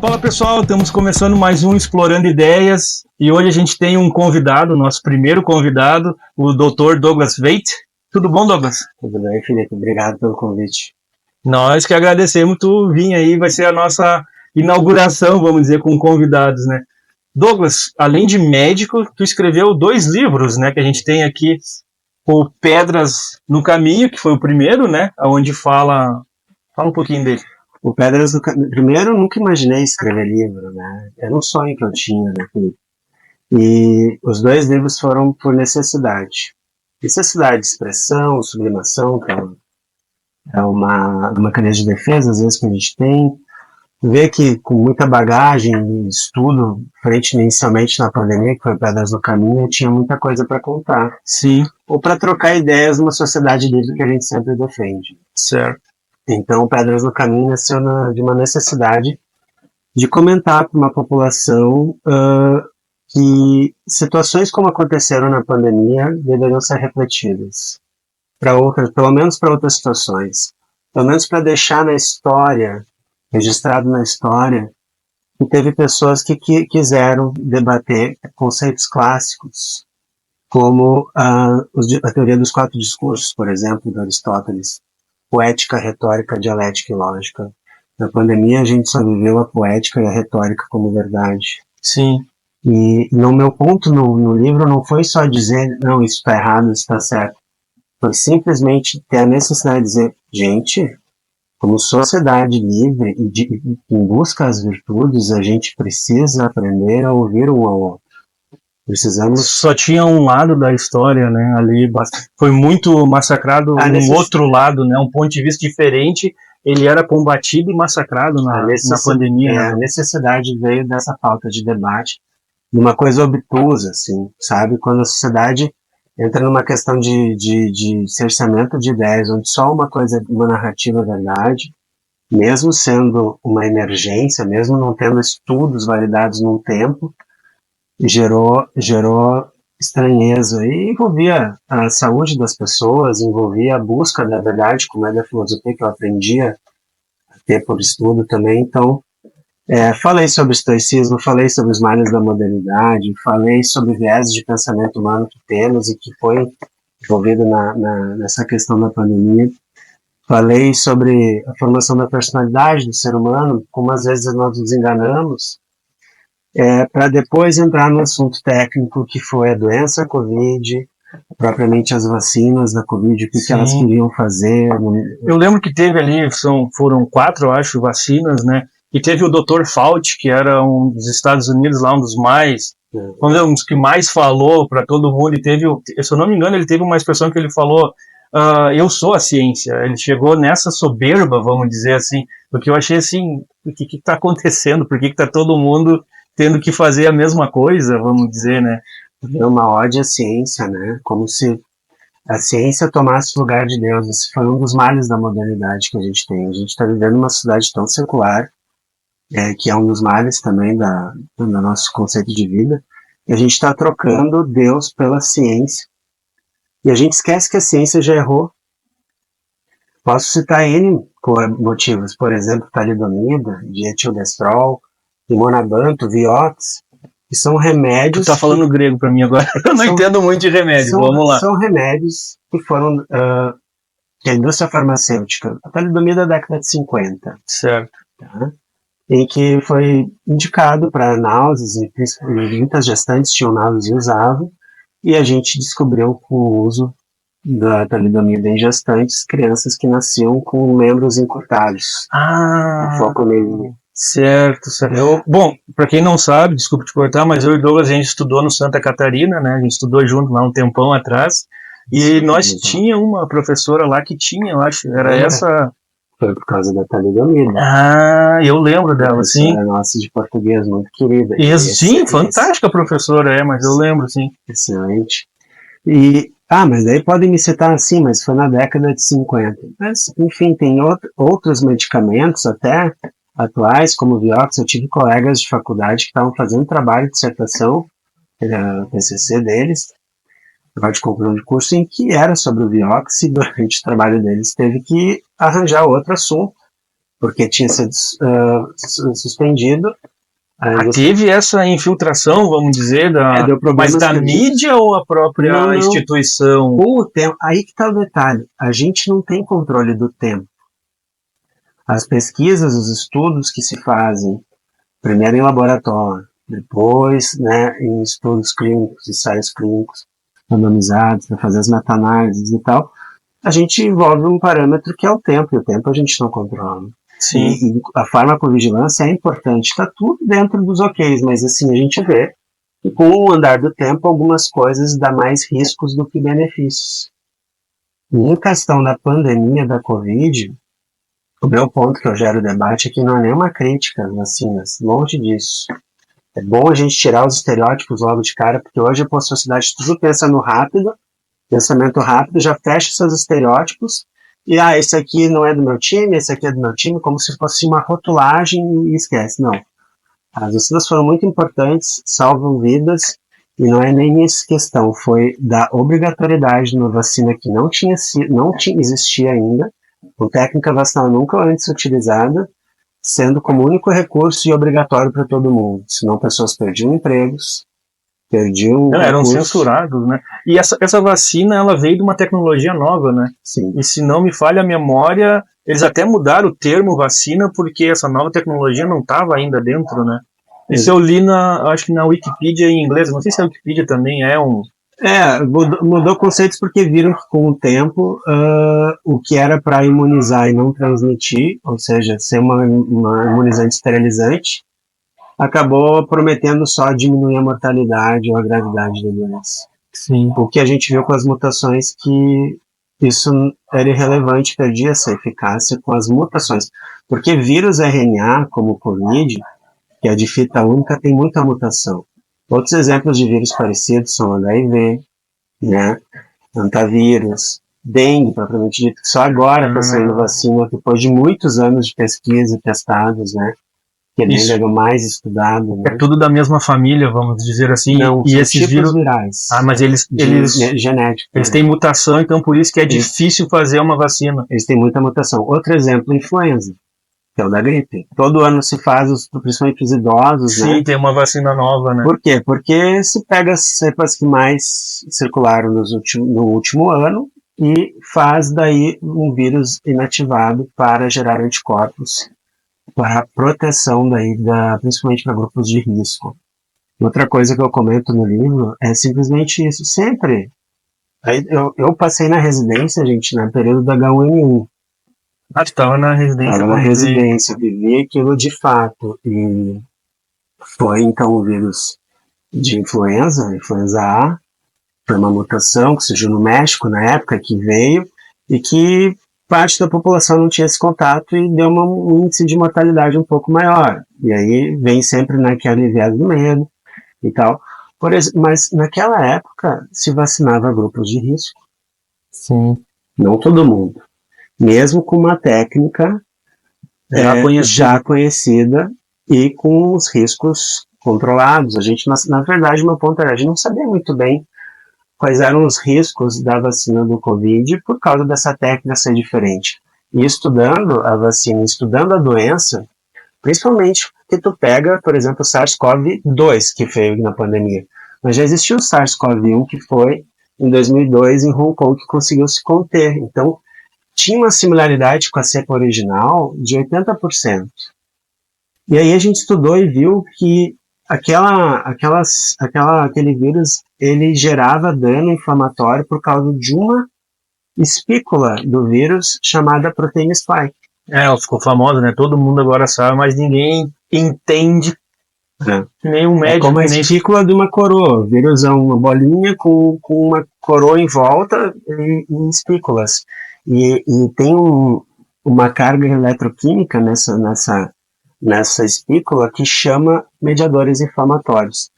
Fala pessoal, estamos começando mais um Explorando Ideias e hoje a gente tem um convidado, nosso primeiro convidado, o Dr. Douglas Veit. Tudo bom, Douglas? Tudo bem, Felipe? Obrigado pelo convite. Nós que agradecemos tu vir aí, vai ser a nossa inauguração, vamos dizer, com convidados, né? Douglas, além de médico, tu escreveu 2 livros, né, que a gente tem aqui, o Pedras no Caminho, que foi o primeiro, né, onde fala um pouquinho dele. O Pedras do Caminho. Primeiro, eu nunca imaginei escrever livro, né? Era um sonho que eu tinha, né, Felipe? E os 2 livros foram por necessidade. Necessidade de expressão, sublimação, que é uma mecanismo de defesa, às vezes, que a gente tem. Ver que com muita bagagem e estudo, frente inicialmente na pandemia, que foi Pedras no Caminho, eu tinha muita coisa para contar. Sim. Ou para trocar ideias numa sociedade livre que a gente sempre defende. Certo. Então, Pedras no Caminho nasceu de uma necessidade de comentar para uma população que situações como aconteceram na pandemia deveriam ser refletidas para outras, pelo menos para outras situações, pelo menos para deixar na história, registrado na história, que teve pessoas que quiseram debater conceitos clássicos, como a teoria dos 4 discursos, por exemplo, de Aristóteles, poética, retórica, dialética e lógica. Na pandemia a gente só viveu a poética e a retórica como verdade. Sim. E no meu ponto no livro não foi só dizer, não, isso está errado, isso está certo. Foi simplesmente ter a necessidade de dizer, gente, como sociedade livre e em busca das virtudes, a gente precisa aprender a ouvir um ao outro. Precisamos... Só tinha um lado da história, né, ali foi muito massacrado outro lado, né, um ponto de vista diferente, ele era combatido e massacrado na pandemia. A necessidade veio dessa falta de debate, de uma coisa obtusa, assim, sabe, quando a sociedade entra numa questão de cerceamento de ideias, onde só uma narrativa é verdade, mesmo sendo uma emergência, mesmo não tendo estudos validados num tempo, gerou estranheza e envolvia a saúde das pessoas, envolvia a busca da verdade, como é da filosofia que eu aprendia a ter por estudo também. Então, falei sobre estoicismo, falei sobre os males da modernidade, falei sobre viés de pensamento humano que temos e que foi envolvido nessa questão da pandemia. Falei sobre a formação da personalidade do ser humano, como às vezes nós nos enganamos, para depois entrar no assunto técnico que foi a doença Covid, propriamente as vacinas da Covid, o que elas queriam fazer. Eu lembro que teve ali, foram 4, eu acho, vacinas, né? E teve o Dr. Fauci, que era um dos Estados Unidos lá, um dos mais, um dos que mais falou para todo mundo, e teve, se eu não me engano, ele teve uma expressão que ele falou, eu sou a ciência. Ele chegou nessa soberba, vamos dizer assim, porque eu achei assim, o que está acontecendo? Por que está todo mundo tendo que fazer a mesma coisa, vamos dizer, né? É uma ode à ciência, né? Como se a ciência tomasse o lugar de Deus. Esse foi um dos males da modernidade que a gente tem. A gente está vivendo numa sociedade tão secular, que é um dos males também do nosso conceito de vida, e a gente está trocando Deus pela ciência. E a gente esquece que a ciência já errou. Posso citar N motivos, por exemplo, talidomida, dietildestrol, limonabanto, Vioxx, que são remédios... Tu tá falando grego para mim agora, eu não entendo muito de remédio, vamos lá. São remédios que foram... que a indústria farmacêutica, a talidomida da década de 50. Certo. Tá? Em que foi indicado para náuseas, e muitas gestantes tinham náuseas e usavam, e a gente descobriu com o uso da talidomida em gestantes, crianças que nasciam com membros encurtados. Foco nele. Certo. Bom, para quem não sabe, desculpa te cortar, mas eu e o Douglas, a gente estudou no Santa Catarina, né? A gente estudou junto lá um tempão atrás, e nós tinha uma professora lá que tinha, eu acho, era essa... Foi por causa da talidomida. Eu lembro dela, sim. Era nossa de português, muito querida. Sim, fantástica professora, mas eu lembro, sim. Excelente. Mas daí podem me citar assim, mas foi na década de 50. Mas, enfim, tem outros medicamentos até atuais, como o Vioxx. Eu tive colegas de faculdade que estavam fazendo trabalho de dissertação, o TCC deles, trabalho de conclusão de curso, em que era sobre o Vioxx, e durante o trabalho deles teve que arranjar outro assunto, porque tinha sido suspendido. Teve essa infiltração, vamos dizer, mas da mídia ou a própria instituição? Com o tempo, aí que está o detalhe, a gente não tem controle do tempo. As pesquisas, os estudos que se fazem, primeiro em laboratório, depois, né, em estudos clínicos, ensaios clínicos, randomizados, para fazer as meta-análises e tal, a gente envolve um parâmetro que é o tempo, e o tempo a gente não controla. Sim. E a farmacovigilância é importante, está tudo dentro dos OKs, mas assim, a gente vê que com o andar do tempo, algumas coisas dão mais riscos do que benefícios. E em questão da pandemia da Covid, o meu ponto que eu gero debate é que não é nenhuma crítica às vacinas, longe disso. É bom a gente tirar os estereótipos logo de cara, porque hoje a sociedade tudo pensa no rápido, pensamento rápido, já fecha seus estereótipos, e esse aqui não é do meu time, esse aqui é do meu time, como se fosse uma rotulagem e esquece. Não. As vacinas foram muito importantes, salvam vidas, e não é nem essa questão, foi da obrigatoriedade de uma vacina que não existia ainda, com técnica vacinal nunca antes utilizada, sendo como único recurso e obrigatório para todo mundo. Senão pessoas perdiam empregos, eram censurados, né? E essa vacina, ela veio de uma tecnologia nova, né? Sim. E se não me falha a memória, eles até mudaram o termo vacina porque essa nova tecnologia não estava ainda dentro, né? Isso eu li acho que na Wikipedia em inglês, não sei se a Wikipedia também é um... Mudou conceitos porque viram que com o tempo o que era para imunizar e não transmitir, ou seja, ser uma imunizante esterilizante, acabou prometendo só diminuir a mortalidade ou a gravidade da doença. Sim. O que a gente viu com as mutações que isso era irrelevante, perdia essa eficácia com as mutações. Porque vírus RNA, como o Covid, que é de fita única, tem muita mutação. Outros exemplos de vírus parecidos são HIV, né, antavírus, dengue, propriamente dito, que só agora está saindo vacina, depois de muitos anos de pesquisa e testados, né, que é bem mais estudado. Né? É tudo da mesma família, vamos dizer assim. Não, e são esses tipos vírus virais. Mas eles genéticos. Eles têm mutação, então por isso que é difícil fazer uma vacina. Eles têm muita mutação. Outro exemplo, influenza, que é o da gripe. Todo ano se faz, principalmente os idosos, Sim, né? Tem uma vacina nova, né? Por quê? Porque se pega as cepas que mais circularam no último ano e faz daí um vírus inativado para gerar anticorpos para proteção daí principalmente para grupos de risco. Outra coisa que eu comento no livro é simplesmente isso. Sempre. Aí eu passei na residência, gente, no período da H1N1. Tu estava na residência? Estava na residência, vivi aquilo de fato. E foi então o vírus de influenza A. Foi uma mutação que surgiu no México na época, que veio e que parte da população não tinha esse contato e deu um índice de mortalidade um pouco maior. E aí vem sempre naquele viés do medo e tal. Mas naquela época se vacinava grupos de risco. Sim. Não todo mundo. Mesmo com uma técnica já conhecida e com os riscos controlados. A gente, na verdade, meu ponto era, a gente não sabia muito bem quais eram os riscos da vacina do Covid por causa dessa técnica ser diferente. E estudando a vacina, estudando a doença, principalmente que tu pega, por exemplo, o SARS-CoV-2, que veio na pandemia. Mas já existiu o SARS-CoV-1, que foi em 2002 em Hong Kong, que conseguiu se conter. Então, tinha uma similaridade com a cepa original de 80%. E aí a gente estudou e viu que aquele vírus, ele gerava dano inflamatório por causa de uma espícula do vírus chamada proteína spike. Ela ficou famosa, né? Todo mundo agora sabe, mas ninguém entende. Nem um médico. É como a espícula de uma coroa. O vírus é uma bolinha com uma coroa em volta e espículas. E tem uma carga eletroquímica nessa espícula que chama mediadores inflamatórios.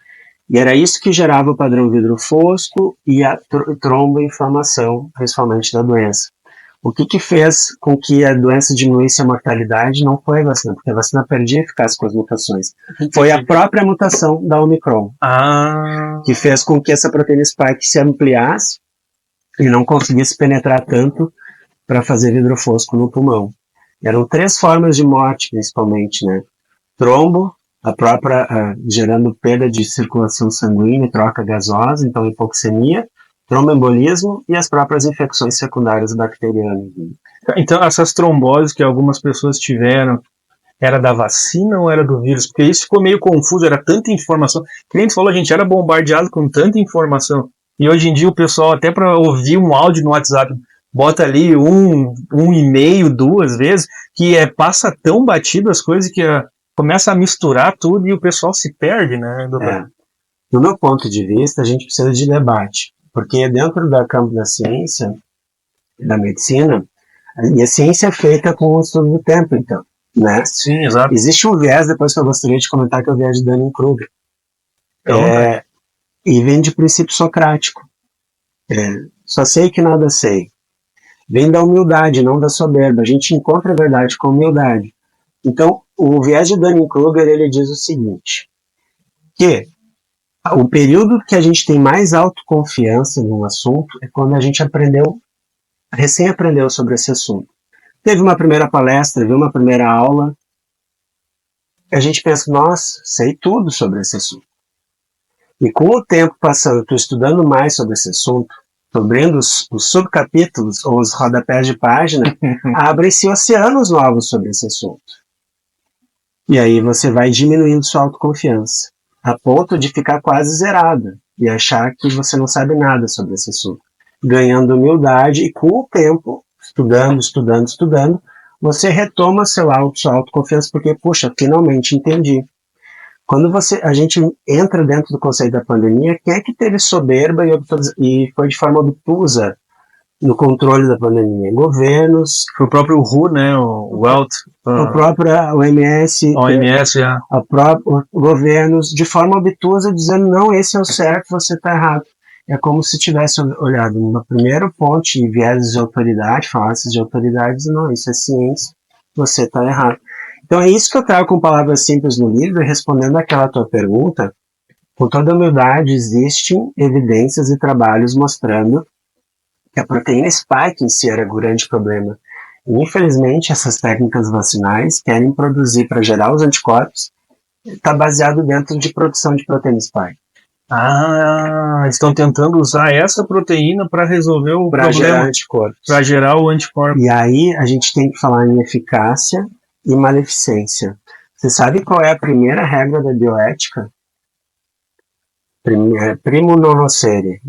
E era isso que gerava o padrão vidro fosco e a tromboinflamação, principalmente da doença. O que fez com que a doença diminuísse a mortalidade não foi a vacina, porque a vacina perdia eficácia com as mutações. Foi a própria mutação da Omicron, que fez com que essa proteína spike se ampliasse e não conseguisse penetrar tanto para fazer vidro fosco no pulmão. Eram 3 formas de morte, principalmente, né? Trombo, a própria gerando perda de circulação sanguínea, troca gasosa, então hipoxemia, tromboembolismo e as próprias infecções secundárias bacterianas. Então, essas tromboses que algumas pessoas tiveram, era da vacina ou era do vírus? Porque isso ficou meio confuso, era tanta informação. Que nem a gente falou, a gente era bombardeado com tanta informação. E hoje em dia o pessoal, até para ouvir um áudio no WhatsApp, bota ali um e-mail 2 vezes, que passa tão batido as coisas que começa a misturar tudo e o pessoal se perde, né, doutor? Do meu ponto de vista, a gente precisa de debate, porque dentro da campo da ciência, da medicina, e a ciência é feita com o estudo do tempo, então, né? Sim, exato. Existe um viés, depois que eu gostaria de comentar, que é o viés de Dunning-Kruger. E vem de princípio socrático. Só sei que nada sei. Vem da humildade, não da soberba. A gente encontra a verdade com humildade. Então, o viés de Dunning-Kruger, ele diz o seguinte, que o período que a gente tem mais autoconfiança num assunto é quando a gente recém aprendeu sobre esse assunto. Teve uma primeira palestra, viu uma primeira aula, e a gente pensa, nossa, sei tudo sobre esse assunto. E com o tempo passando, estou estudando mais sobre esse assunto, abrindo os subcapítulos ou os rodapés de página, abrem-se oceanos novos sobre esse assunto. E aí você vai diminuindo sua autoconfiança, a ponto de ficar quase zerado e achar que você não sabe nada sobre esse assunto. Ganhando humildade e com o tempo, estudando, você retoma sua autoconfiança porque, puxa, finalmente entendi. Quando a gente entra dentro do conceito da pandemia, quem é que teve soberba e foi de forma obtusa no controle da pandemia? Governos. Foi o próprio WHO, né? O World. O próprio OMS. Governos, de forma obtusa, dizendo, não, esse é o certo, você está errado. É como se tivesse olhado numa primeira ponte e viés de autoridade, falácias de autoridades, não, isso é ciência, você está errado. Então é isso que eu trago com palavras simples no livro, respondendo àquela tua pergunta. Com toda humildade, existem evidências e trabalhos mostrando que a proteína spike em si era o grande problema. E, infelizmente, essas técnicas vacinais querem produzir para gerar os anticorpos, está baseado dentro de produção de proteína spike. Estão tentando usar essa proteína para resolver o problema. Para gerar anticorpos. Para gerar o anticorpo. E aí a gente tem que falar em eficácia e maleficência. Você sabe qual é a primeira regra da bioética? Primo non nocere.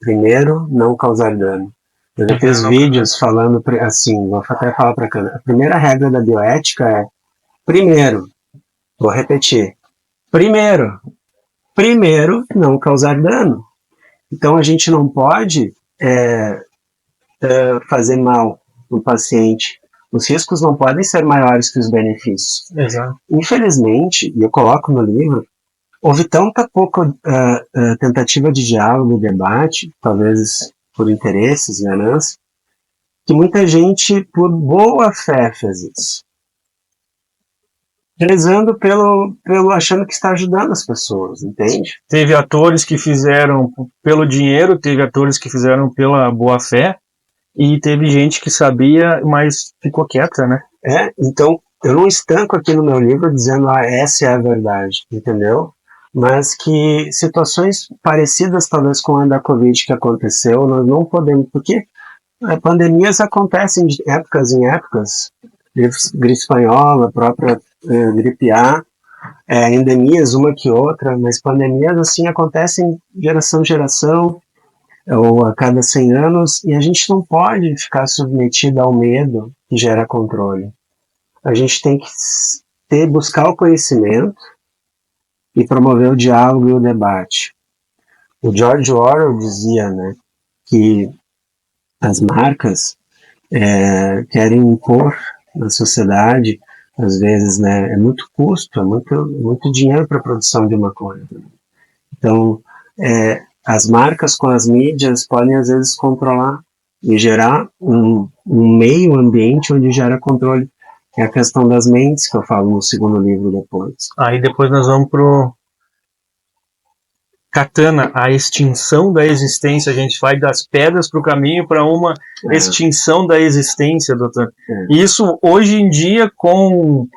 Primeiro, não causar dano. Eu já fiz vídeos falando assim, vou até falar para a câmera. A primeira regra da bioética é, primeiro, vou repetir, primeiro, não causar dano. Então a gente não pode fazer mal no paciente. Os riscos não podem ser maiores que os benefícios. Exato. Infelizmente, e eu coloco no livro, houve tanta pouca tentativa de diálogo, debate, talvez por interesses, ganância, que muita gente, por boa fé, fez isso. Prezando pelo achando que está ajudando as pessoas, entende? Teve atores que fizeram pelo dinheiro, teve atores que fizeram pela boa fé, e teve gente que sabia, mas ficou quieta, né? Então, eu não estanco aqui no meu livro dizendo, essa é a verdade, entendeu? Mas que situações parecidas, talvez, com a da Covid que aconteceu, nós não podemos, porque pandemias acontecem de épocas em épocas, gripe espanhola, a própria gripe A, endemias uma que outra, mas pandemias assim acontecem geração em geração, ou a cada 100 anos, e a gente não pode ficar submetido ao medo que gera controle. A gente tem que buscar o conhecimento e promover o diálogo e o debate. O George Orwell dizia, né, que as marcas querem impor na sociedade, às vezes, né, é muito custo, é muito dinheiro para a produção de uma coisa. Então, as marcas com as mídias podem, às vezes, controlar e gerar um meio ambiente onde gera controle. É a questão das mentes, que eu falo no segundo livro depois. Aí depois nós vamos Katana, a extinção da existência, a gente vai das pedras para o caminho para uma extinção da existência, doutor. Isso, hoje em dia, com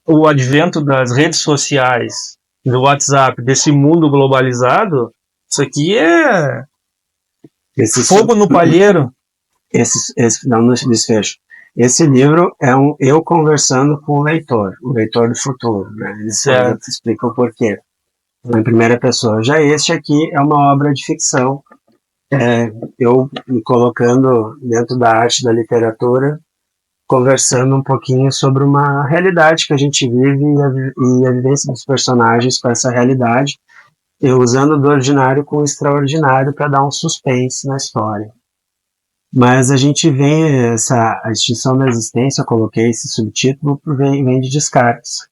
o advento das redes sociais, do WhatsApp, desse mundo globalizado, isso aqui é fogo no palheiro. Não no desfecho. Esse livro é eu conversando com o leitor do futuro. Né? Ele explica o porquê. Em primeira pessoa. Já este aqui é uma obra de ficção. Eu me colocando dentro da arte da literatura, conversando um pouquinho sobre uma realidade que a gente vive e a vivência dos personagens com essa realidade, eu usando do ordinário com o extraordinário para dar um suspense na história. Mas a gente vê a extinção da existência, eu coloquei esse subtítulo, vem de Descartes.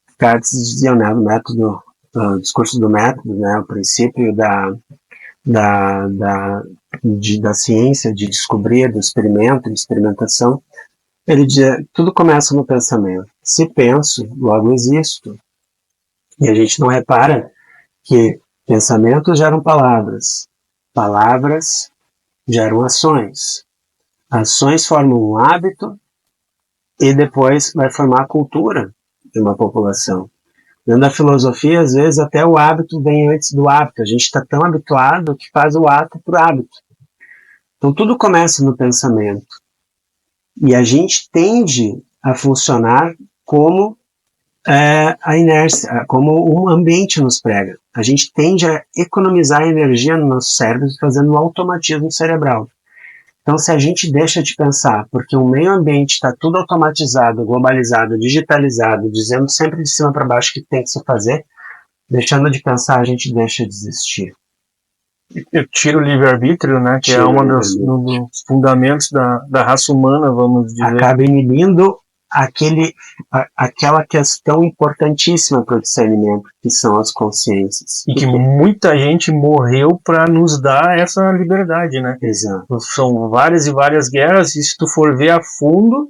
Descartes dizia, né, no método, o discurso do método, né, o princípio da ciência, de descobrir, do experimento, de experimentação. Ele dizia, tudo começa no pensamento. Se penso, logo existo. E a gente não repara que pensamentos geram palavras, palavras geram ações, ações formam um hábito e depois vai formar a cultura de uma população. Dentro da filosofia, às vezes, até o hábito vem antes do hábito. A gente está tão habituado que faz o ato por hábito. Então, tudo começa no pensamento. E a gente tende a funcionar como a inércia, como o ambiente nos prega. A gente tende a economizar energia no nosso cérebro fazendo um automatismo cerebral. Então, se a gente deixa de pensar, porque o meio ambiente está tudo automatizado, globalizado, digitalizado, dizendo sempre de cima para baixo o que tem que se fazer, deixando de pensar, a gente deixa de existir. Eu tiro o livre-arbítrio, né, que é um dos fundamentos da raça humana, vamos dizer. Acaba inibindo aquela questão importantíssima para o discernimento, que são as consciências. E que muita gente morreu para nos dar essa liberdade, né? Exato. São várias e várias guerras, e se tu for ver a fundo,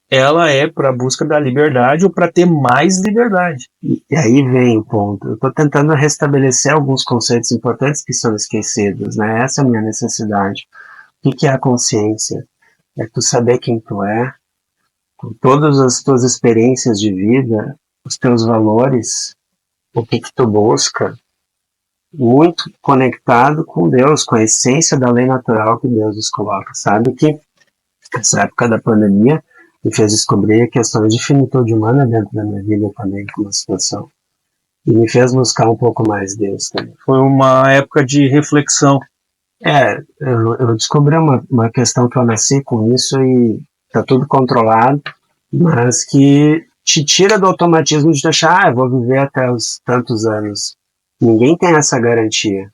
ela é para a busca da liberdade ou para ter mais liberdade. E aí vem o ponto. Eu estou tentando restabelecer alguns conceitos importantes que são esquecidos, né? Essa é a minha necessidade. O que é a consciência? É tu saber quem tu é, com todas as tuas experiências de vida, os teus valores, o que tu busca, muito conectado com Deus, com a essência da lei natural que Deus nos coloca. Sabe que essa época da pandemia me fez descobrir questões de finitude humana dentro da minha vida também, com uma situação. E me fez buscar um pouco mais Deus também. Foi uma época de reflexão. Eu descobri uma questão que eu nasci com isso e tá tudo controlado, mas que te tira do automatismo de achar, eu vou viver até os tantos anos. Ninguém tem essa garantia.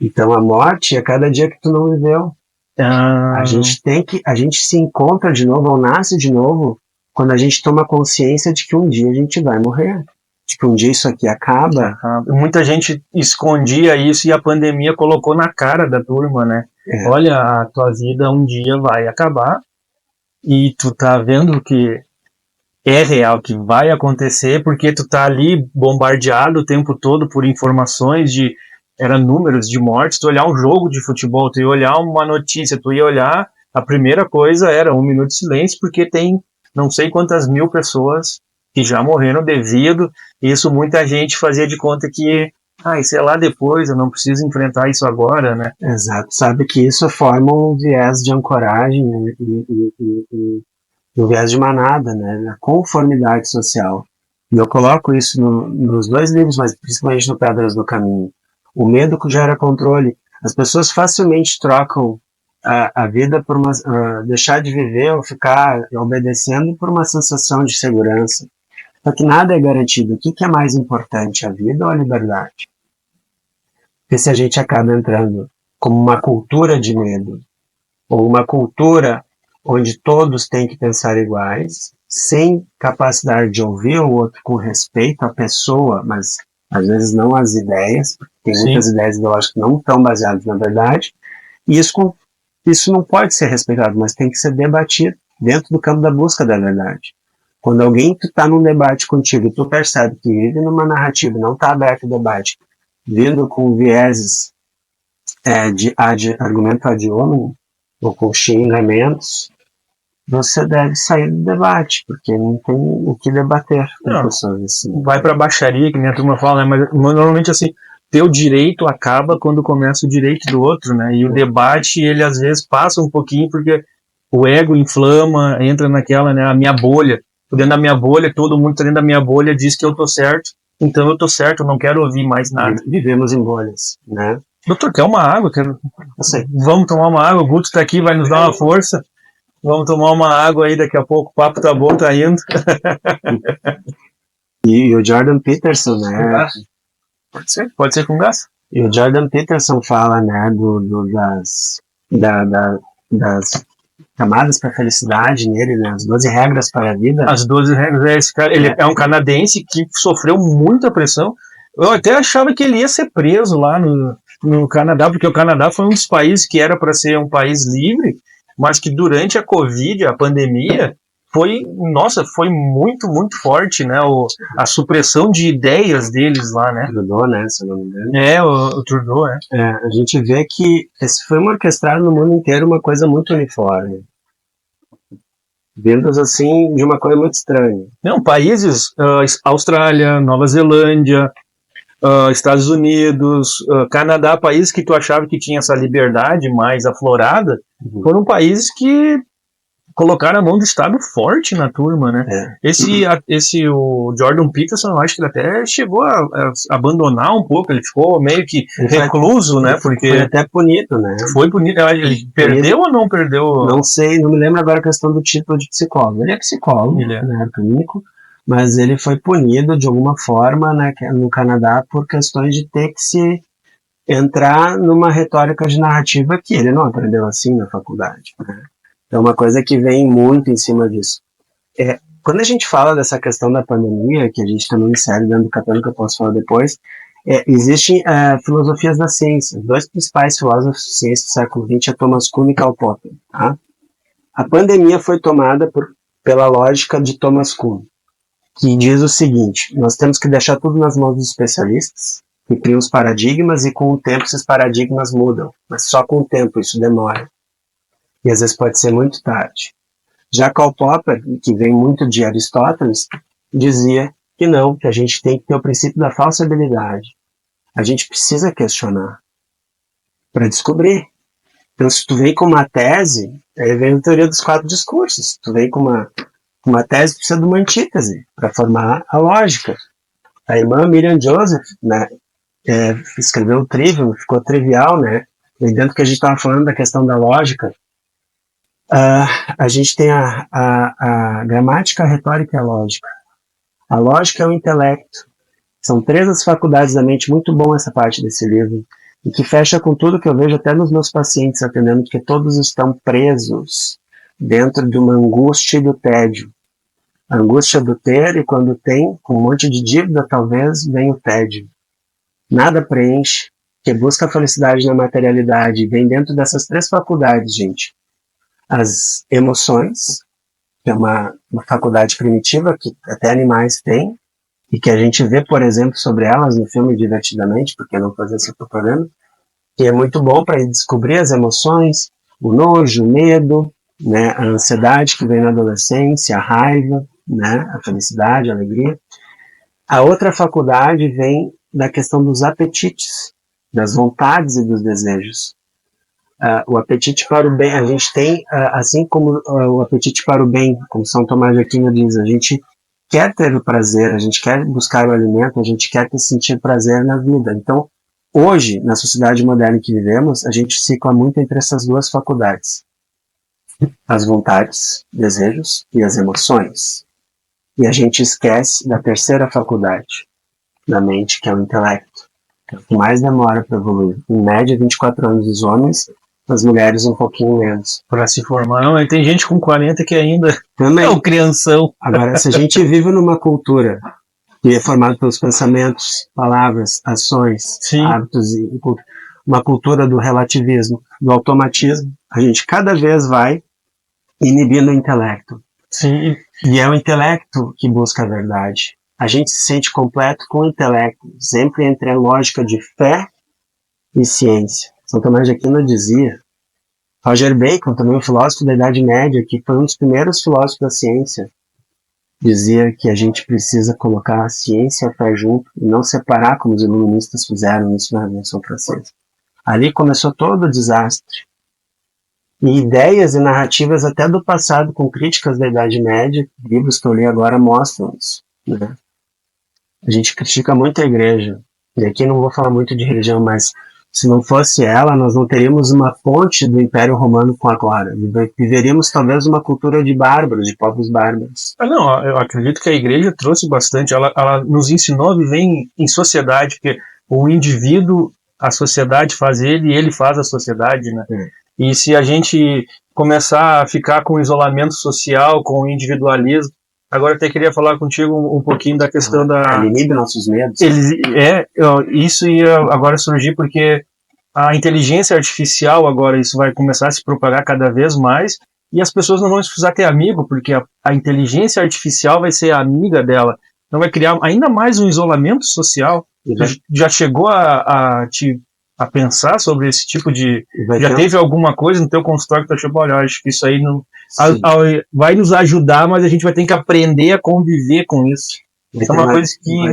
Então a morte é cada dia que tu não viveu. A gente se encontra de novo, ou nasce de novo, quando a gente toma consciência de que um dia a gente vai morrer. De que um dia isso aqui acaba. Muita gente escondia isso e a pandemia colocou na cara da turma, né? Olha, a tua vida um dia vai acabar e tu tá vendo que é real, que vai acontecer, porque tu tá ali bombardeado o tempo todo por informações era números de mortes. Tu olhar um jogo de futebol, tu ia olhar uma notícia, tu ia olhar, a primeira coisa era 1 minuto de silêncio, porque tem não sei quantas mil pessoas que já morreram devido. Isso muita gente fazia de conta que isso é lá depois, eu não preciso enfrentar isso agora, né? Exato, sabe que isso forma um viés de ancoragem e um viés de manada, né? Na conformidade social. E eu coloco isso nos 2 livros, mas principalmente no Pedras do Caminho. O medo que gera controle. As pessoas facilmente trocam a vida por deixar de viver ou ficar obedecendo por uma sensação de segurança. Só que nada é garantido. O que é mais importante, a vida ou a liberdade? Porque se a gente acaba entrando como uma cultura de medo, ou uma cultura onde todos têm que pensar iguais, sem capacidade de ouvir o outro com respeito à pessoa, mas às vezes não às ideias, porque tem muitas ideias ideológicas que não estão baseadas na verdade, e isso não pode ser respeitado, mas tem que ser debatido dentro do campo da busca da verdade. Quando alguém que está num debate contigo, tu percebe que vive numa narrativa, não está aberto ao debate, vindo com vieses de argumento ad hominem, ou com xingamentos, você deve sair do debate, porque não tem o que debater com pessoas assim. Vai pra baixaria, que nem a turma fala, né? Mas normalmente assim, teu direito acaba quando começa o direito do outro, né? E o debate, ele às vezes passa um pouquinho, porque o ego inflama, entra naquela, né? A minha bolha. Tô dentro da minha bolha, todo mundo tá dentro da minha bolha, diz que eu tô certo, então eu tô certo, eu não quero ouvir mais nada. Vivemos em bolhas, né? Doutor, quer uma água? Vamos tomar uma água, o Guto tá aqui, vai nos dar uma força. Vamos tomar uma água aí, daqui a pouco o papo tá bom, tá indo. E o Jordan Peterson, né? Pode ser com gás. E o Jordan Peterson fala, né, das camadas para felicidade nele, né, as 12 regras para a vida. As 12 regras, esse cara, ele é um canadense que sofreu muita pressão. Eu até achava que ele ia ser preso lá no Canadá, porque o Canadá foi um dos países que era para ser um país livre, mas que durante a Covid, a pandemia, foi muito, muito forte, né? A supressão de ideias deles lá, né? Trudeau, né? Se eu não me engano. O Trudeau, a gente vê que esse foi orquestrado no mundo inteiro uma coisa muito uniforme. Vindos, assim, de uma coisa muito estranha. Não, países, Austrália, Nova Zelândia, Estados Unidos, Canadá, países que tu achava que tinha essa liberdade mais aflorada, foram países que colocaram a mão do Estado forte na turma, né? O Jordan Peterson, eu acho que ele até chegou a abandonar um pouco, ele ficou meio que recluso, né? Porque foi até punido, né? Foi punido. Ele perdeu ou não perdeu? Não sei, não me lembro agora a questão do título de psicólogo. Ele é psicólogo, né, clínico, mas ele foi punido de alguma forma, né, no Canadá por questões de ter que se entrar numa retórica de narrativa que ele não aprendeu assim na faculdade, né? É uma coisa que vem muito em cima disso. Quando a gente fala dessa questão da pandemia, que a gente também insere dentro do capítulo que eu posso falar depois, existem filosofias da ciência. Os dois principais filósofos de ciência do século XX é Thomas Kuhn e Karl Popper. Tá? A pandemia foi tomada pela lógica de Thomas Kuhn, que diz o seguinte: nós temos que deixar tudo nas mãos dos especialistas, que criam os paradigmas, e com o tempo esses paradigmas mudam. Mas só com o tempo, isso demora. E às vezes pode ser muito tarde. Já Karl Popper, que vem muito de Aristóteles, dizia que não, que a gente tem que ter o princípio da falsibilidade. A gente precisa questionar para descobrir. Então, se tu vem com uma tese, aí vem a teoria dos 4 discursos. Se tu vem com uma tese, precisa de uma antítese para formar a lógica. A irmã Miriam Joseph, né, escreveu o Trivium, ficou trivial, né? E dentro que a gente estava falando da questão da lógica, a gente tem a gramática, a retórica e a lógica. A lógica é o intelecto. São 3 as faculdades da mente. Muito bom essa parte desse livro. E que fecha com tudo que eu vejo até nos meus pacientes atendendo, que todos estão presos dentro de uma angústia e do tédio. A angústia do ter, e quando tem, com um monte de dívida, talvez, vem o tédio. Nada preenche, que busca a felicidade na materialidade. Vem dentro dessas 3 faculdades, gente. As emoções, que é uma faculdade primitiva que até animais têm, e que a gente vê, por exemplo, sobre elas no filme Divertidamente, porque não fazer essa propaganda, que é muito bom para descobrir as emoções, o nojo, o medo, né, a ansiedade que vem na adolescência, a raiva, né, a felicidade, a alegria. A outra faculdade vem da questão dos apetites, das vontades e dos desejos. O apetite para o bem, a gente tem, assim como o apetite para o bem, como São Tomás de Aquino diz, a gente quer ter o prazer, a gente quer buscar o alimento, a gente quer sentir prazer na vida. Então, hoje, na sociedade moderna que vivemos, a gente cicla muito entre essas 2 faculdades. As vontades, desejos e as emoções. E a gente esquece da terceira faculdade da mente, que é o intelecto. Que é o que mais demora para evoluir. Em média, 24 anos os homens, as mulheres um pouquinho menos. Para se formar. Não, tem gente com 40 que ainda também é o crianção. Agora, se a gente vive numa cultura que é formada pelos pensamentos, palavras, ações, hábitos, e uma cultura do relativismo, do automatismo, a gente cada vez vai inibindo o intelecto. Sim. E é o intelecto que busca a verdade. a gente se sente completo com o intelecto, sempre entre a lógica de fé e ciência. São Tomás de Aquino dizia, Roger Bacon, também um filósofo da Idade Média, que foi um dos primeiros filósofos da ciência, dizia que a gente precisa colocar a ciência e a fé junto e não separar como os iluministas fizeram isso na Revolução Francesa. Ali começou todo o desastre. E ideias e narrativas até do passado, com críticas da Idade Média, livros que eu li agora mostram isso, né? A gente critica muito a igreja, e aqui não vou falar muito de religião, mas se não fosse ela, nós não teríamos uma ponte do Império Romano com agora. Viveríamos talvez uma cultura de bárbaros, de povos bárbaros. Não, eu acredito que a igreja trouxe bastante. Ela nos ensinou a viver em sociedade, porque o indivíduo, a sociedade faz ele e ele faz a sociedade, né? E se a gente começar a ficar com isolamento social, com individualismo, agora até queria falar contigo um pouquinho da questão da... Ele inibe nossos medos. Isso ia agora surgir porque a inteligência artificial agora isso vai começar a se propagar cada vez mais e as pessoas não vão precisar ter amigo, porque a inteligência artificial vai ser a amiga dela. Então vai criar ainda mais um isolamento social. Já chegou a pensar sobre esse tipo de... Já teve alguma coisa no teu consultório que tu achou, olha, acho que isso aí não... vai nos ajudar, mas a gente vai ter que aprender a conviver com isso. Vai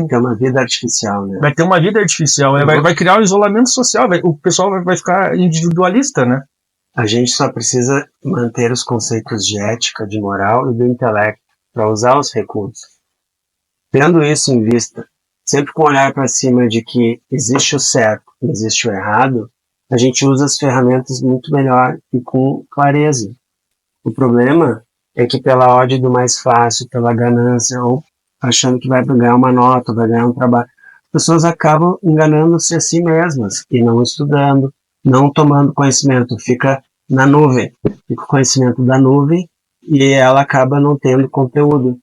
ter uma vida artificial, né? Vai ter uma vida artificial, né? Vai criar um isolamento social, o pessoal vai ficar individualista, né? A gente só precisa manter os conceitos de ética, de moral e do intelecto para usar os recursos. Tendo isso em vista, sempre com o olhar para cima de que existe o certo e existe o errado, a gente usa as ferramentas muito melhor e com clareza. O problema é que pela ódio do mais fácil, pela ganância, ou achando que vai ganhar uma nota, vai ganhar um trabalho, as pessoas acabam enganando-se a si mesmas e não estudando, não tomando conhecimento, fica na nuvem, fica o conhecimento da nuvem e ela acaba não tendo conteúdo,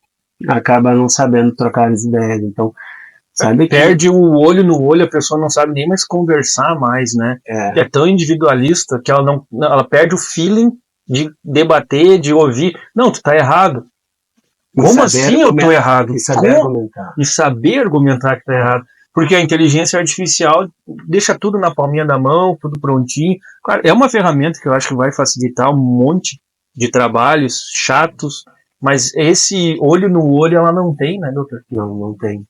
acaba não sabendo trocar as ideias. Então, sabe que perde o olho no olho, a pessoa não sabe nem mais conversar mais, né? É tão individualista que ela perde o feeling de debater, de ouvir. Não, tu tá errado. Como assim eu tô errado? E saber argumentar que tá errado. Porque a inteligência artificial deixa tudo na palminha da mão, tudo prontinho. Claro, é uma ferramenta que eu acho que vai facilitar um monte de trabalhos chatos, mas esse olho no olho ela não tem, né, doutor? Não tem.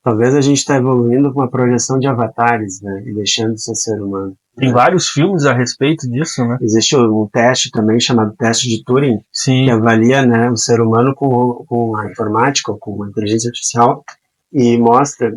Talvez a gente está evoluindo com uma projeção de avatares, né, e deixando de ser ser humano. Tem vários filmes a respeito disso, né? Existe um teste também chamado teste de Turing, Sim, que avalia, né, o ser humano com a informática, com a inteligência artificial, e mostra...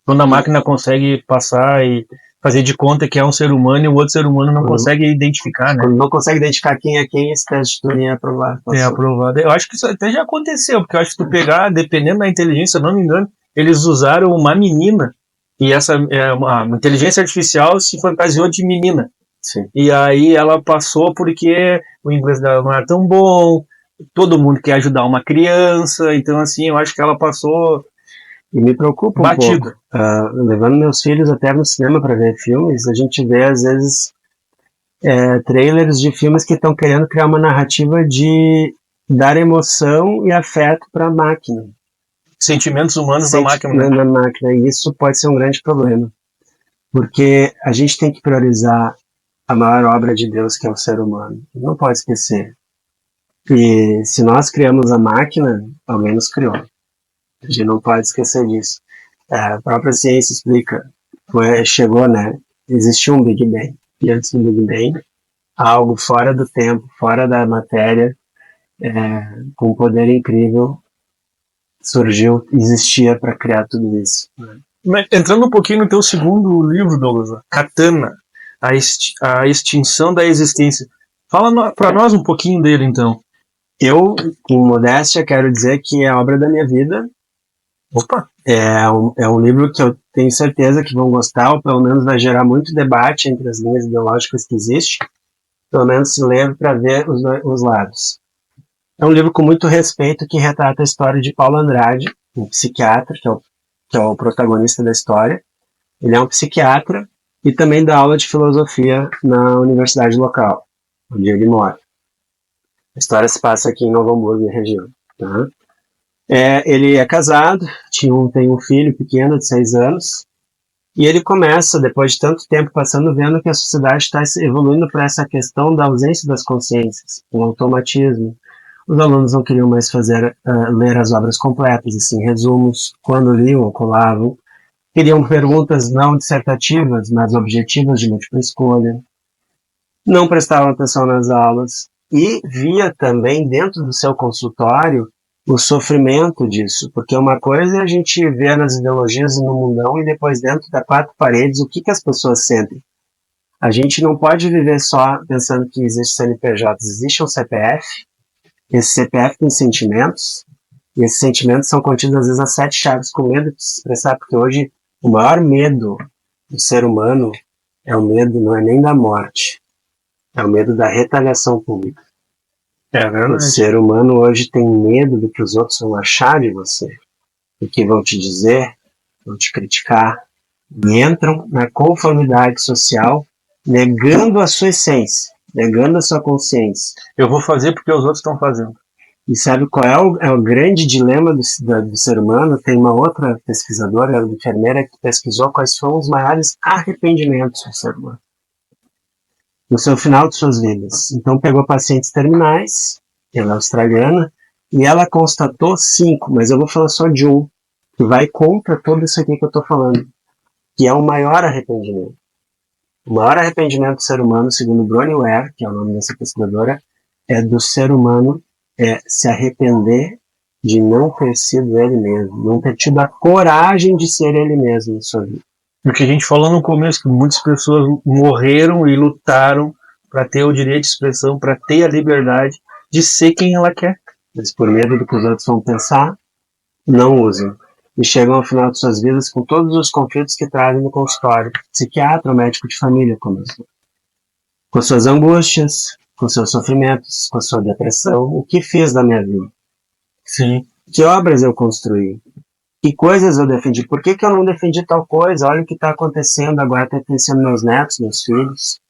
Quando a máquina consegue passar e fazer de conta que é um ser humano e o outro ser humano não consegue identificar, né? Quando não consegue identificar quem é quem, esse teste de Turing é aprovado. É aprovado. Eu acho que isso até já aconteceu, porque eu acho que tu pegar, dependendo da inteligência, se eu não me engano, eles usaram uma menina, e essa uma inteligência artificial se fantasiou de menina. Sim. E aí ela passou porque o inglês dela não era tão bom, todo mundo quer ajudar uma criança, então assim, eu acho que ela passou... E me preocupa um pouco. Levando meus filhos até no cinema para ver filmes, a gente vê às vezes trailers de filmes que estão querendo criar uma narrativa de dar emoção e afeto para a máquina. Sentimentos humanos da máquina. Na máquina. E isso pode ser um grande problema. Porque a gente tem que priorizar a maior obra de Deus, que é o ser humano. Não pode esquecer. E se nós criamos a máquina, alguém nos criou. A gente não pode esquecer disso. A própria ciência explica. Chegou, né? Existiu um Big Bang. E antes do Big Bang, algo fora do tempo, fora da matéria, com um poder incrível, surgiu, existia para criar tudo isso. Mas, entrando um pouquinho no teu segundo livro, Douglas, Katana, a extinção da existência. Fala para nós um pouquinho dele, então. Eu, com modéstia, quero dizer que é a obra da minha vida. Opa! É um livro que eu tenho certeza que vão gostar, ou pelo menos vai gerar muito debate entre as linhas ideológicas que existem. Pelo menos se leve para ver os lados. É um livro com muito respeito que retrata a história de Paulo Andrade, um psiquiatra, que é o protagonista da história. Ele é um psiquiatra e também dá aula de filosofia na universidade local, onde ele mora. A história se passa aqui em Novo Hamburgo, na região. Tá? Ele é casado, tem um filho pequeno de 6 anos, e ele começa, depois de tanto tempo passando, vendo que a sociedade está evoluindo para essa questão da ausência das consciências, um automatismo. Os alunos não queriam mais ler as obras completas, e sim resumos, quando liam ou colavam. Queriam perguntas não dissertativas, mas objetivas de múltipla escolha. Não prestavam atenção nas aulas. E via também dentro do seu consultório o sofrimento disso, porque uma coisa é a gente ver nas ideologias no mundão e depois dentro das 4 paredes o que as pessoas sentem. A gente não pode viver só pensando que existe CNPJ, existe um CPF, esse CPF tem sentimentos, e esses sentimentos são contidos às vezes a 7 chaves com medo de se expressar, porque hoje o maior medo do ser humano é o medo, não é nem da morte, é o medo da retaliação pública. É verdade. O ser humano hoje tem medo do que os outros vão achar de você, do que vão te dizer, vão te criticar, e entram na conformidade social, negando a sua essência, negando a sua consciência. Eu vou fazer porque os outros estão fazendo. E sabe qual é o grande dilema do ser humano? Tem uma outra pesquisadora, ela é enfermeira, que pesquisou quais foram os maiores arrependimentos do ser humano no seu final de suas vidas. Então pegou pacientes terminais, ela é australiana, e ela constatou 5, mas eu vou falar só de um, que vai contra tudo isso aqui que eu estou falando, que é o maior arrependimento. O maior arrependimento do ser humano, segundo Bronnie Ware, que é o nome dessa pesquisadora, é do ser humano se arrepender de não ter sido ele mesmo, não ter tido a coragem de ser ele mesmo na sua vida. O que a gente falou no começo, que muitas pessoas morreram e lutaram para ter o direito de expressão, para ter a liberdade de ser quem ela quer. Mas por medo do que os outros vão pensar, não usam. E chegam ao final de suas vidas com todos os conflitos que trazem no consultório. Psiquiatra ou médico de família, com suas angústias, com seus sofrimentos, com sua depressão. O que fiz da minha vida? Sim. Que obras eu construí? Que coisas eu defendi? Por que eu não defendi tal coisa? Olha o que está acontecendo agora, está acontecendo meus netos, meus filhos.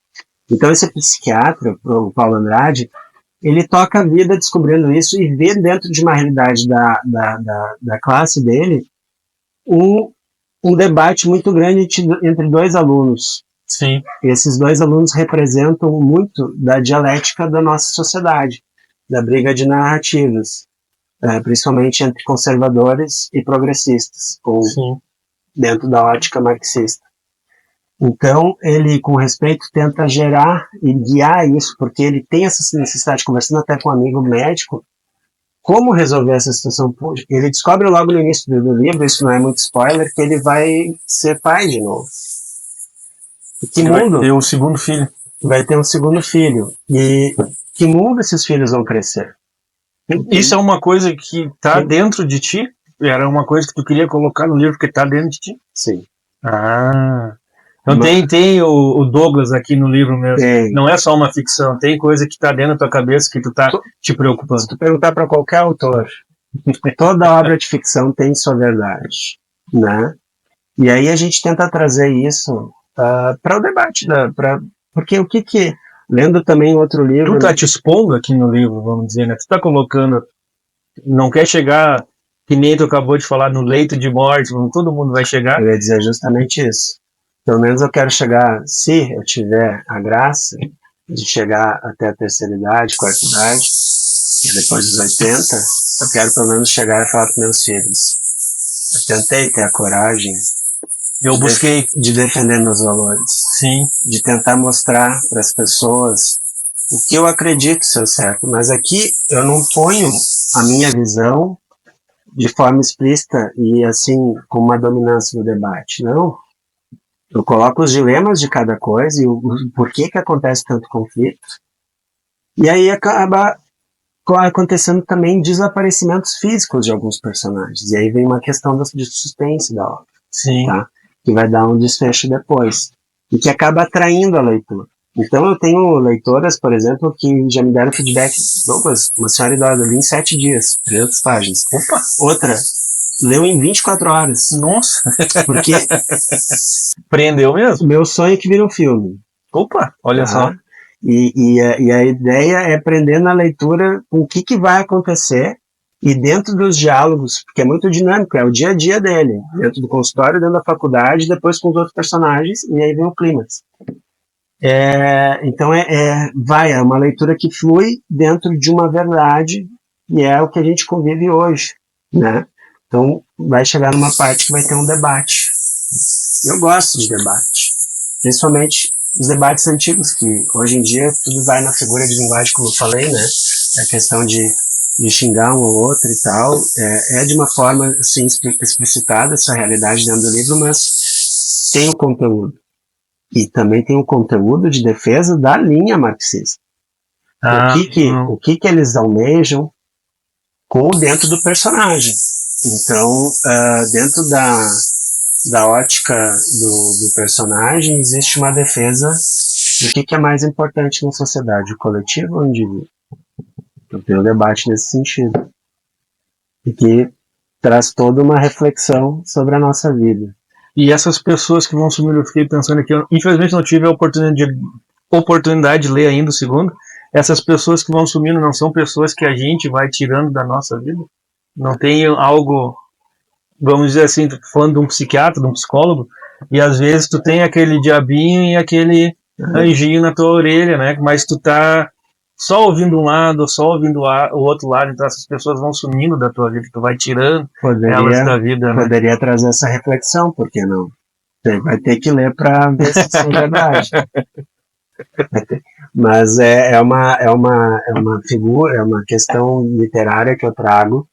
Então esse psiquiatra, o Paulo Andrade, ele toca a vida descobrindo isso e vê dentro de uma realidade da classe dele um debate muito grande entre 2 alunos. Sim. Esses 2 alunos representam muito da dialética da nossa sociedade, da briga de narrativas. Principalmente entre conservadores e progressistas, dentro da ótica marxista. Então, ele, com respeito, tenta gerar e guiar isso, porque ele tem essa necessidade, conversando até com um amigo médico, como resolver essa situação. Ele descobre logo no início do livro, isso não é muito spoiler, que ele vai ser pai de novo. E que mundo? Vai ter um segundo filho. Vai ter um segundo filho. E que mundo esses filhos vão crescer? Isso é uma coisa que está dentro de ti? Era uma coisa que tu queria colocar no livro que está dentro de ti? Sim. Ah. Então tem o Douglas aqui no livro mesmo. Tem. Não é só uma ficção, tem coisa que está dentro da tua cabeça que tu está te preocupando. Se tu perguntar para qualquer autor, toda obra de ficção tem sua verdade, né? E aí a gente tenta trazer isso para o debate, porque lendo também outro livro... Tu tá te expondo aqui no livro, vamos dizer, né? Tu tá colocando, não quer chegar, que nem tu acabou de falar, no leito de morte, todo mundo vai chegar. Eu ia dizer justamente isso. Pelo menos eu quero chegar, se eu tiver a graça de chegar até a terceira idade, quarta idade, e depois dos 80, eu quero pelo menos chegar e falar para meus filhos. Eu tentei ter a coragem de defender meus valores. Sim. De tentar mostrar para as pessoas o que eu acredito ser certo. Mas aqui eu não ponho a minha visão de forma explícita e assim, com uma dominância no debate. Não. Eu coloco os dilemas de cada coisa e o porquê que acontece tanto conflito. E aí acaba acontecendo também desaparecimentos físicos de alguns personagens. E aí vem uma questão de suspense da obra. Sim. Tá? Que vai dar um desfecho depois. E que acaba atraindo a leitura. Então eu tenho leitoras, por exemplo, que já me deram feedback. Douglas, uma senhora idosa, li em 7 dias, 300 páginas. Opa! Outra, leu em 24 horas. Nossa! Porque prendeu mesmo? Meu sonho é que vira um filme. Opa, olha só. E a ideia é aprender na leitura o que vai acontecer E dentro dos diálogos, porque é muito dinâmico, é o dia a dia dele, dentro do consultório, dentro da faculdade, depois com os outros personagens, e aí vem o clímax. Então é uma leitura que flui dentro de uma verdade, e é o que a gente convive hoje, né? Então vai chegar numa parte que vai ter um debate. Eu gosto de debate, principalmente os debates antigos, que hoje em dia tudo vai na figura de linguagem, como eu falei, né? A questão de xingar um ou outro e tal, de uma forma assim, explicitada essa realidade dentro do livro, mas tem o conteúdo. E também tem o conteúdo de defesa da linha marxista. O que eles almejam dentro do personagem. Então, dentro da ótica do personagem, existe uma defesa do que é mais importante na sociedade, o coletivo ou o indivíduo. Então tem um debate nesse sentido. E que traz toda uma reflexão sobre a nossa vida. E essas pessoas que vão sumir, eu fiquei pensando aqui, eu, infelizmente não tive a oportunidade de ler ainda o segundo. Essas pessoas que vão sumindo não são pessoas que a gente vai tirando da nossa vida? Não tem algo, vamos dizer assim, falando de um psiquiatra, de um psicólogo, e às vezes tu tem aquele diabinho e aquele anjinho na tua orelha, né? Mas tu tá só ouvindo um lado, só ouvindo o outro lado, então essas pessoas vão sumindo da tua vida, tu vai tirando elas da vida, né? Poderia trazer essa reflexão, por que não? Vai ter que ler para ver se isso é verdade. Mas é uma figura, é uma questão literária que eu trago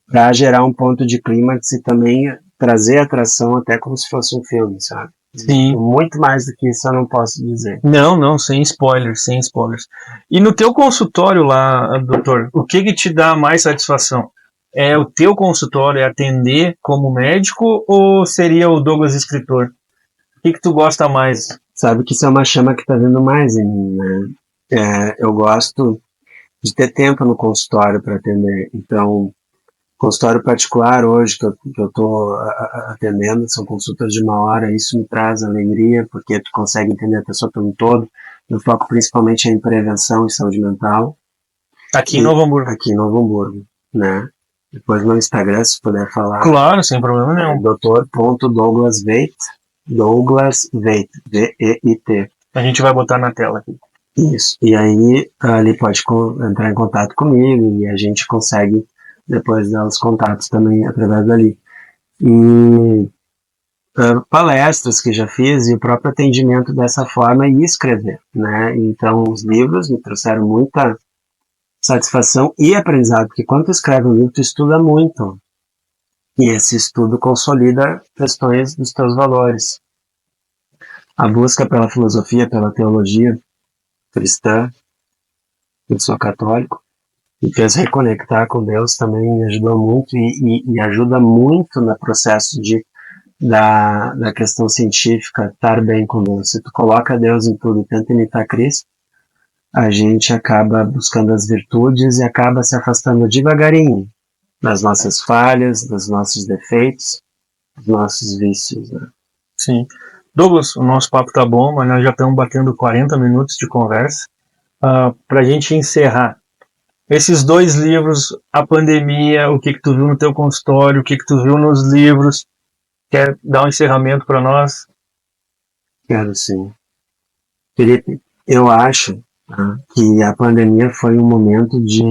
para gerar um ponto de clímax e também trazer atração até como se fosse um filme, sabe? Sim. Muito mais do que isso eu não posso dizer. Não, sem spoilers, sem spoilers. E no teu consultório lá, doutor, o que te dá mais satisfação? É o teu consultório, é atender como médico ou seria o Douglas escritor? O que tu gosta mais? Sabe que isso é uma chama que tá vindo mais em mim, né? Eu gosto de ter tempo no consultório para atender. Então, consultório particular hoje que eu tô atendendo, são consultas de 1 hora, isso me traz alegria, porque tu consegue entender a pessoa como um todo. Eu foco principalmente em prevenção e saúde mental. Aqui em Novo Hamburgo. Aqui em Novo Hamburgo, né? Depois no Instagram, se puder falar. Claro, sem problema nenhum. Dr.DouglasVeit, Douglas Veit, V-E-I-T. A gente vai botar na tela aqui. Isso. E aí, ali pode entrar em contato comigo e a gente consegue depois dar os contatos também através dali. E palestras que já fiz e o próprio atendimento dessa forma e escrever, né? Então, os livros me trouxeram muita satisfação e aprendizado, porque quando tu escreve um livro, tu estuda muito. E esse estudo consolida questões dos teus valores. A busca pela filosofia, pela teologia cristã, eu sou católico, me fez reconectar com Deus também, me ajudou muito e ajuda muito no processo da questão científica, estar bem com Deus. Se tu coloca Deus em tudo e tenta imitar Cristo, a gente acaba buscando as virtudes e acaba se afastando devagarinho das nossas falhas, dos nossos defeitos, dos nossos vícios, né? Sim. Douglas, o nosso papo tá bom, mas nós já estamos batendo 40 minutos de conversa. Para a gente encerrar, esses 2 livros, a pandemia, o que tu viu no teu consultório, o que tu viu nos livros, quer dar um encerramento para nós? Quero sim. Felipe, eu acho que a pandemia foi um momento de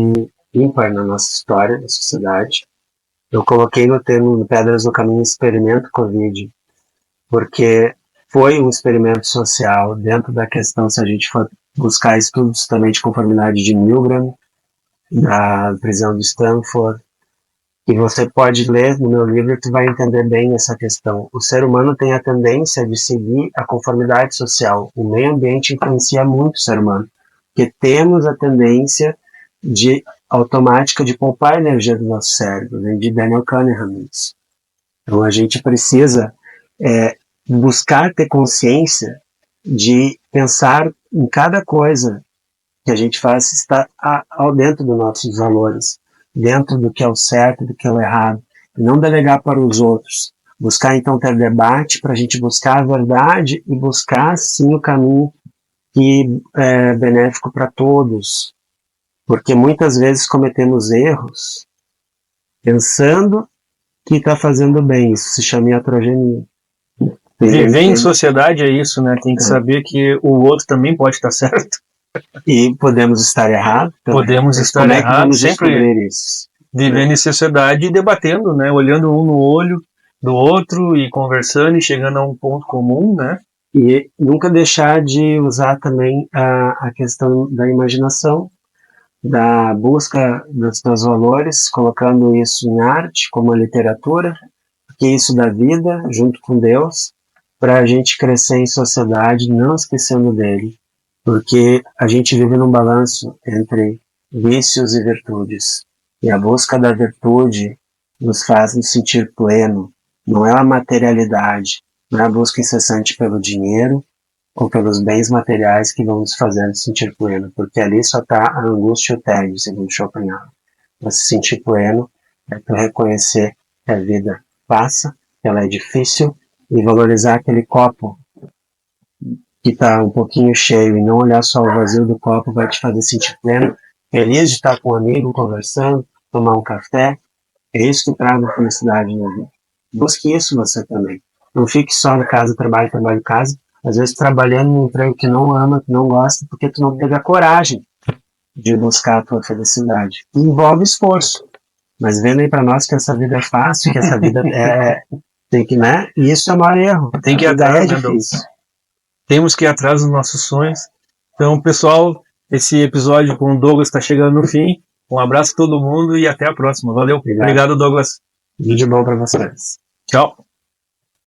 ímpar na nossa história, da sociedade. Eu coloquei no termo Pedras no Caminho experimento Covid, porque foi um experimento social dentro da questão, se a gente for buscar estudos também de conformidade de Milgram, da prisão de Stanford, e você pode ler no meu livro e tu vai entender bem essa questão. O ser humano tem a tendência de seguir a conformidade social. O meio ambiente influencia muito o ser humano, porque temos a tendência automática de poupar energia do nosso cérebro, vem de Daniel Kahneman isso. Então a gente precisa buscar ter consciência de pensar em cada coisa que a gente faz estar dentro dos nossos valores, dentro do que é o certo e do que é o errado, e não delegar para os outros. Buscar então ter debate para a gente buscar a verdade e buscar sim o caminho que é benéfico para todos, porque muitas vezes cometemos erros pensando que está fazendo bem. Isso se chama iatrogenia. Viver em sociedade é isso, né? Tem que saber que o outro também pode estar certo. E podemos estar errados. Podemos estar errados, sempre isso? vivendo em sociedade e debatendo, né? Olhando um no olho do outro e conversando e chegando a um ponto comum, né? E nunca deixar de usar também a questão da imaginação, da busca dos seus valores, colocando isso em arte, como a literatura, porque isso dá vida, junto com Deus, para a gente crescer em sociedade, não esquecendo dele, porque a gente vive num balanço entre vícios e virtudes, e a busca da virtude nos faz nos sentir pleno, não é a materialidade, não é a busca incessante pelo dinheiro ou pelos bens materiais que vão nos fazer nos sentir pleno, porque ali só está a angústia e o tédio, segundo Schopenhauer. Para se sentir pleno é para reconhecer que a vida passa, que ela é difícil, e valorizar aquele copo que está um pouquinho cheio e não olhar só o vazio do copo vai te fazer sentir pleno, feliz de estar com um amigo, conversando, tomar um café. É isso que traz a felicidade na vida. Busque isso você também. Não fique só na casa, trabalho, casa. Às vezes trabalhando num emprego que não ama, que não gosta, porque tu não teve a coragem de buscar a tua felicidade. Envolve esforço. Mas vendo aí para nós que essa vida é fácil, que essa vida tem que, né? E isso é o maior erro. Tem que ir atrás, né, difícil. Temos que ir atrás dos nossos sonhos. Então, pessoal, esse episódio com o Douglas está chegando no fim. Um abraço a todo mundo e até a próxima. Valeu. Obrigado Douglas. Vídeo bom para vocês. Tchau.